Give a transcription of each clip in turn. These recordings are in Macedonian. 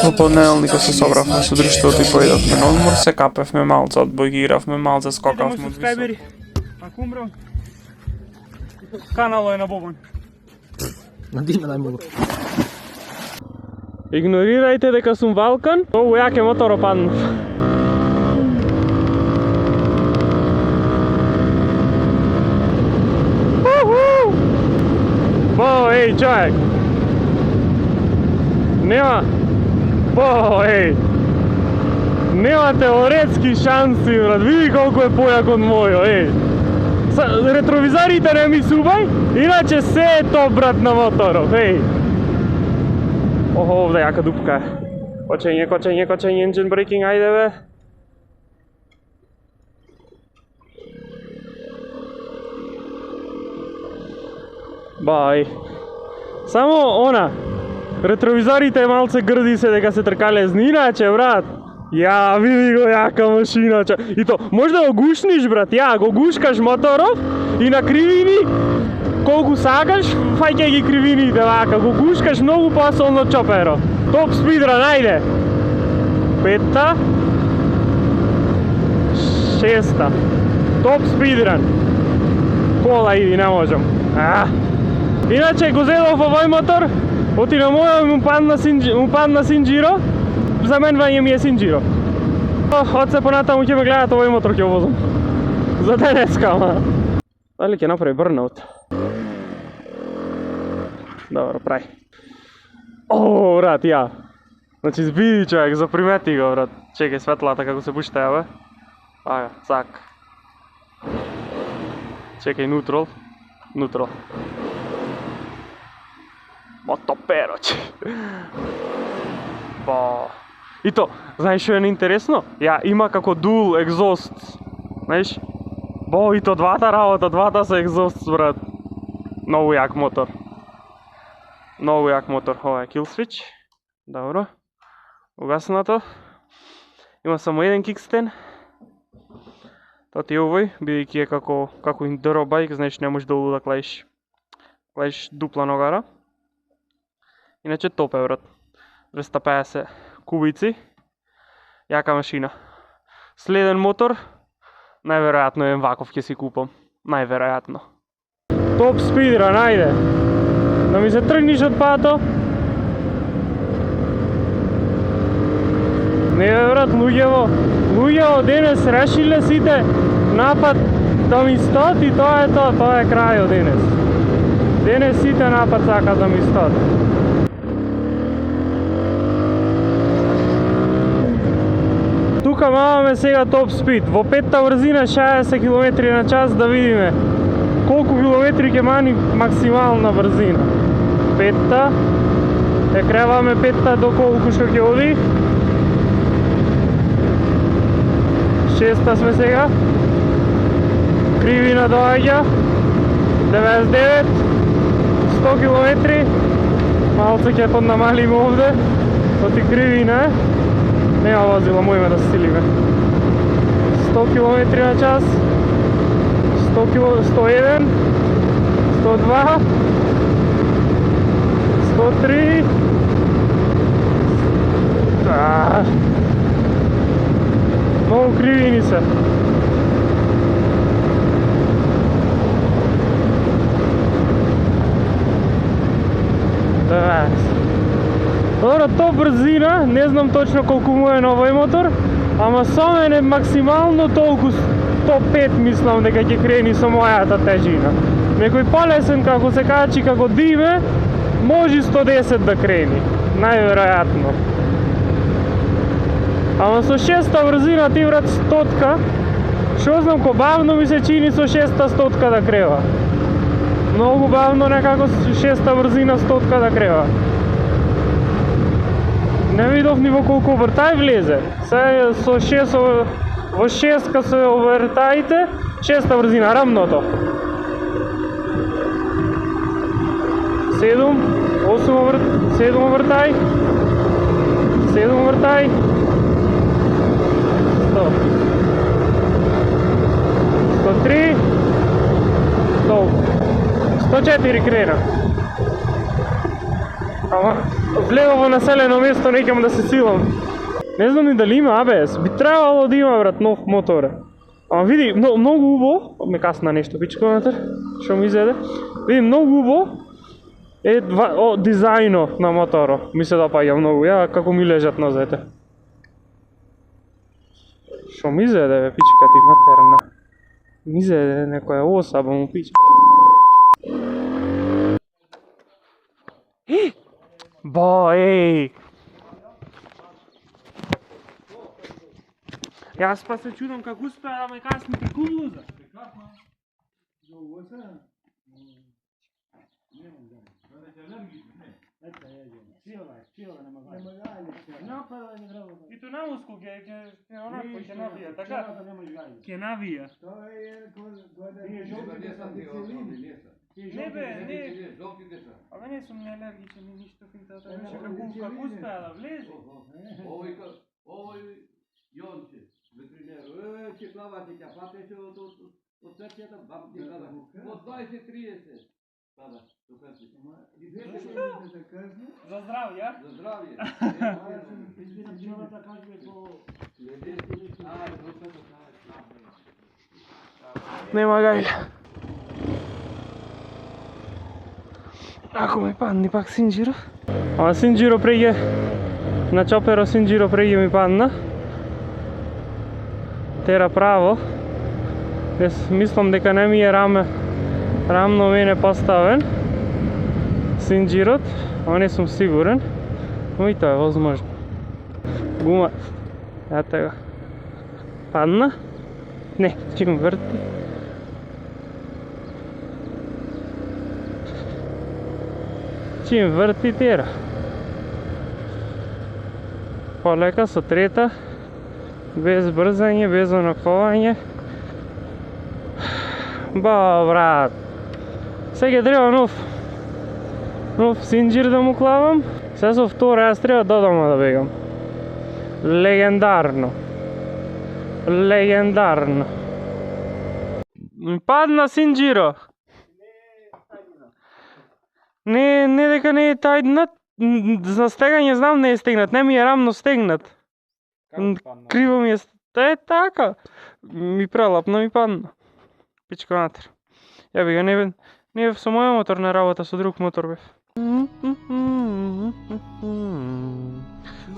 Во понеделникот се собравме со друштвото и поидовме на одмор, се капевме малце, одбој ги игравме малце, скокавме од високо. Ако умрам, канало е на Бобан. Надиме најмногу. Игнорирајте дека сум Валкан, многу јак е моторот паднав. Бо, еј, човек! Нема... Бо, еј! Нема теоретски шанси, брат, види колку е појак од мојо, еј! Ретровизорите не ми субај, иначе се е топ, брат, на моторов, еј! Охо, овде јака дупка е. Кочење, engine braking, ајде бе! Бај. Само она, ретровизорите малце грди се дека се тркалезни, иначе, брат, ја, види го јака машина, ча. И то, може да го гушниш, брат, ја, го гушкаш моторов и на кривини, колку сакаш, фаќај ги кривините, вака, го гушкаш многу посолно чоперо. Топ спидран, ајде! 5-та, 6-та, топ спидран. Кола иди, не можам. Иначе го зедов овој мотор, оти на мојот му падна Синџиро, за мен вање ми е Синџиро. Од се понатаму ќе ме гледат овој мотор ќе возам. За денеска, ама. Дали ќе направи бърнаут? Добро, прави. О, брат, ја. Значи, види човек, запримети го, брат. Чекај светлата како се пуштаја, бе. Ага, цак. Чекај, нутрол. Нутрол. Мотопероч. Ба. И то, знаеш што е неинтересно? Ја, има како dual exhaust. Знаеш? Бо, и то двата работа, двата се exhaust, брат. Многу јак мотор. Многу јак мотор. Ова е kill switch. Добро. Угаснато. Има само еден кикстен. Тоа ти е овој, бидејќи е како enduro bike, знаеш, не можеш долу да клаиш. Клаиш дупла ногара. Иначе топ е, брат. 250 кубици. Јака машина. Следен мотор. Најверојатно еден ваков ќе си купам. Најверојатно. Топ спидран, ајде. Да ми се тргниш од пато. Не бе, брат, луѓево денес решиле сите напад да ми стот и тоа е тоа, тоа е крајот денес. Денес сите напад сака да ми стот. Тука маваме сега топ спид, во 5-та врзина 60 км на час да видиме колку километри ќе мани максимална врзина. 5-та, е креваме 5-та до колку што ќе оди. 6-та сме сега. Кривина доаѓа. 99, 100 км. Малце ќе поднамалиме овде. Оти кривина е. Нема возила, мојме да стилиме. 100 км на час. 101, 102, 103. Многу кривини се. Добро, то брзина, не знам точно колку му е на овој мотор, ама со мен е максимално толку 105 мислам дека ќе крени со мојата тежина. Некој полесен како се качи како диме, може 110 да крени, најверојатно. Ама со 6-та врзина ти, брат, 100-ка, шо знам ко бавно ми се чини со 6-та 100-ка да крева. Многу бавно некако 6-та врзина 100-ка да крева. Не видов ни во колку овертај влезе. Се со 6, во 6-ка се овертаите, 6-та врзина, рамното. 7, 7 овертај, 7 овертај, 100, 103, 104 крена. Ама Влегов во населено место, неќам да се силам. Не знам ни дали има ABS, би требало да има брат нов мотор. Ама види, многу убаво, ме касна нешто пичко натер, што ми изеде. Види, многу убаво е дизајно на моторо. Ми се допаѓа многу, ја како ми лежат нозете. Што ми изеде бе, пичка ти матерна. Ми изеде некоја особа му пичка. Еј! Јас па се чудам како успеа да ме касни преку блуза. И то намуско ќе онако ќе навија, така? Ќе навија. Не бе, не. Абе не сум алергичен ни ништо финтата. Како успеа да влезе? Овој Јонче, ветеринер, ќе плавате, ќе патеше од црквата, баба ти каза, од 20-30. Баба, докаси. За здравје, За здравје. Нема гајле. Ако ми падни пак Синџиро. Ама Синџиро преќе, на чоперо Синџиро преќе ми падна. Тера право. Мислам дека не ми е рамно мене поставен Синџирот, ама не сум сигурен, но и тоа е возможно. Гума, ете го. Падна? Не, чим врти. Чим врти тера. Полека со трета, без брзање, без онаковање. Ба, брат. Сега треба нов Синџир да му клавам. Сега со втора, јас треба до дома да бегам. Легендарно. Легендарно. Ми падна Синџиро. Не дека не е тајднат. За стегање знам не е стегнат. Не ми е рамно стегнат. Криво ми е. Е така. Ми прелапно ми падна. Пичка натер. Ја би ga не бев со моја мотор на работа, со друг мотор бев.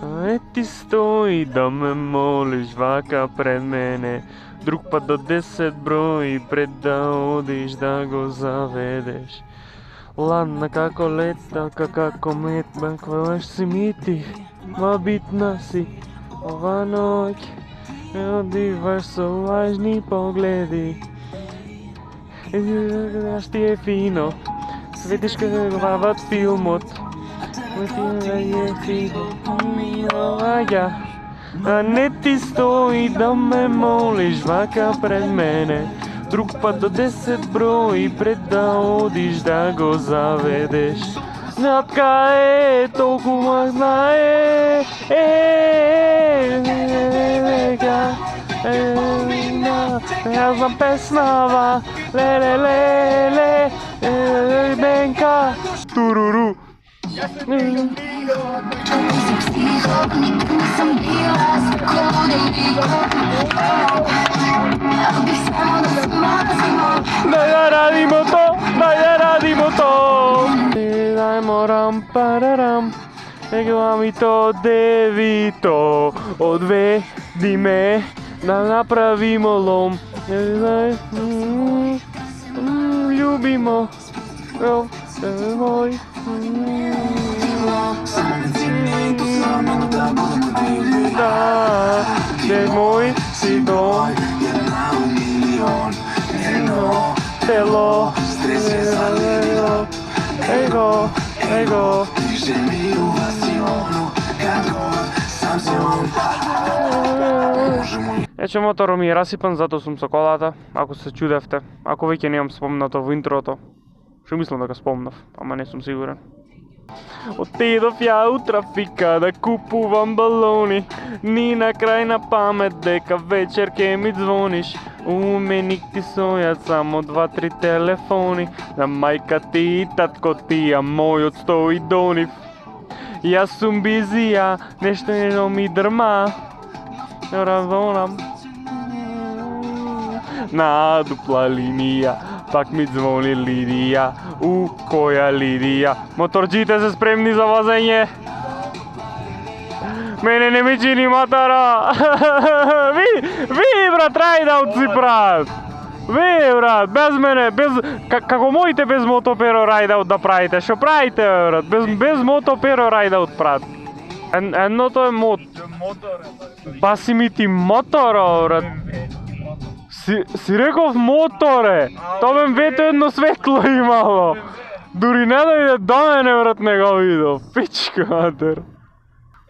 Не ти стои да ме молиш вака пред мене, друг пат до 10 брои пред да одиш да го заведеш. Ладна како лета, како мет, бакваш си ми ти, ма битна си, ова ноќ, ме одиваш со лажни погледи. Знаеш ти е фино, светиш како вават филмот. Ти е фино, ја. А не ти стои да ме молиш вака пред мене, друг пат до 10 брои пред да одиш да го заведеш. Натка е, толкова знае, Јас знам песнава, ле, бенка, туруру. Дај да радимо то. Дај морам парарам, регламито девито, одведи ме да направимо лом. Љубимо, мој. Да, де мој си дом. Тело, его. Ече моторот ми е расипан, затоа сум со колата, ако се чудевте, ако веќе немам спомнато во интрото, што мислам дека спомнав, ама не сум сигурен. Отидов ја у трафика да купувам балони, ни на крај на памет дека вечер ке ми звониш. У меник ти сојат само 2-3 телефони, на мајка ти и татко ти, а мојот стои донив. Јас сум бизија, нешто не ми дрма. Разонам. На дупла линија, пак ми звони Лидија. Која Лидија? Моторџите се спремни за возење. Мене не ми чини мотора. Ви брат, рајдаутци брат. Ви брат, без мене, без како моите без мотоперо рајдаут да правите. Што правите брат? Без мотоперо рајдаут брат. Едното е Баси ми ти моторо брат. Си реков моторе. То БМВ-то едно светло имало. Дури не дојде до мене брат, не го видов. Пичка матер.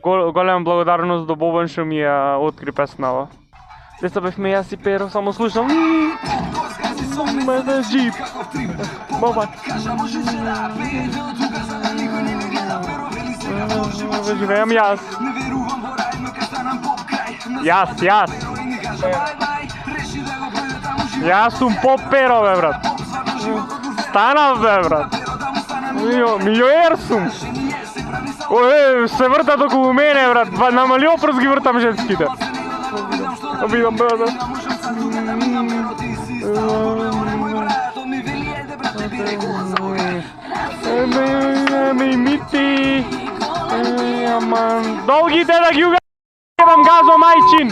Голема благодарност до Бобан што ми ја откри песнава. Деца бевме јас и Перо, само слушам. Мене джип. Бобан. Живеам јас. Јас. Јас сум поп Перо бе брат. Станав бе брат. Милиоер сум. Се вртат околу мене брат. На мали опрс ги вртам женските. Обидам бе брат. Мити. Долгите да ги угадам газо мајчин.